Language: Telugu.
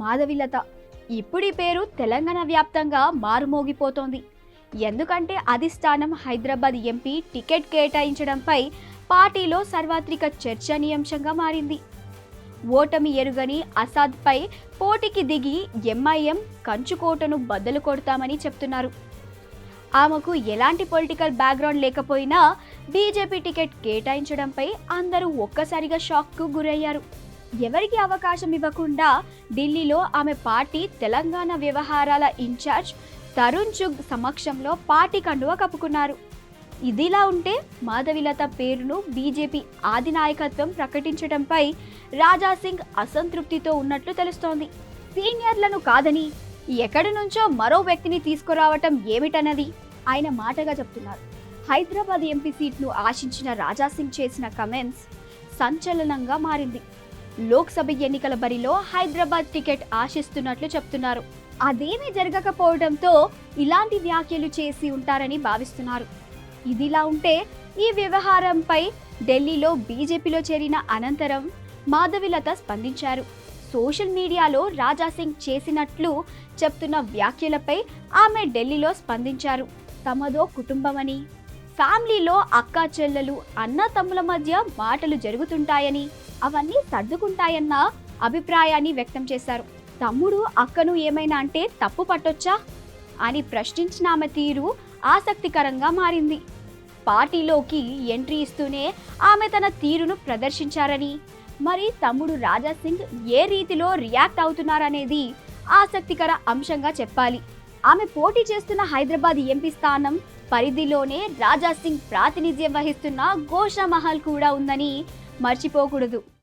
మాధవిలత. ఇప్పుడు ఈ పేరు తెలంగాణ వ్యాప్తంగా మారుమోగిపోతోంది. ఎందుకంటే అధిష్టానం హైదరాబాద్ ఎంపీ టికెట్ కేటాయించడంపై పార్టీలో సార్వత్రిక చర్చనీయాంశంగా మారింది. ఓటమి ఎరుగని అసాద్పై పోటీకి దిగి ఎంఐఎం కంచుకోటను బద్దలు కొడతామని చెప్తున్నారు. ఆమెకు ఎలాంటి పొలిటికల్ బ్యాక్గ్రౌండ్ లేకపోయినా బీజేపీ టికెట్ కేటాయించడంపై అందరూ ఒక్కసారిగా షాక్కు గురయ్యారు. ఎవరికి అవకాశం ఇవ్వకుండా ఢిల్లీలో ఆమె పార్టీ తెలంగాణ వ్యవహారాల ఇన్ఛార్జ్ తరుణ్ చుగ్ సమక్షంలో పార్టీ కండువా కప్పుకున్నారు. ఇదిలా ఉంటే మాధవిలత పేరును బీజేపీ ఆదినాయకత్వం ప్రకటించడంపై రాజాసింగ్ అసంతృప్తితో ఉన్నట్లు తెలుస్తోంది. సీనియర్లను కాదని ఎక్కడి నుంచో మరో వ్యక్తిని తీసుకురావటం ఏమిటన్నది ఆయన మాటగా చెప్తున్నారు. హైదరాబాద్ ఎంపీ సీట్ను ఆశించిన రాజాసింగ్ చేసిన కమెంట్స్ సంచలనంగా మారింది. లోక్సభ ఎన్నికల బరిలో హైదరాబాద్ టికెట్ ఆశిస్తున్నట్లు చెప్తున్నారు. అదేమీ జరగకపోవడంతో ఇలాంటి వ్యాఖ్యలు చేసి ఉంటారని భావిస్తున్నారు. ఇదిలా ఉంటే ఈ వ్యవహారంపై ఢిల్లీలో బీజేపీలో చేరిన అనంతరం మాధవిలత స్పందించారు. సోషల్ మీడియాలో రాజాసింగ్ చేసినట్లు చెప్తున్న వ్యాఖ్యలపై ఆమె ఢిల్లీలో స్పందించారు. తమదో కుటుంబమని, ఫ్యామిలీలో అక్కా చెల్లెలు అన్న తమ్ముల మధ్య మాటలు జరుగుతుంటాయని, అవన్నీ సర్దుకుంటాయన్న అభిప్రాయాన్ని వ్యక్తం చేశారు. తమ్ముడు అక్కను ఏమైనా అంటే తప్పు పట్టొచ్చా అని ప్రశ్నించిన ఆమె తీరు ఆసక్తికరంగా మారింది. పార్టీలోకి ఎంట్రీ ఇస్తూనే ఆమె తన తీరును ప్రదర్శించారని, మరి తమ్ముడు రాజాసింగ్ ఏ రీతిలో రియాక్ట్ అవుతున్నారనేది ఆసక్తికర అంశంగా చెప్పాలి. ఆమె పోటీ చేస్తున్న హైదరాబాద్ ఎంపీ స్థానం పరిధిలోనే రాజాసింగ్ ప్రాతినిధ్యం వహిస్తున్న గోషామహల్ కూడా ఉందని మర్చిపోకూడదు.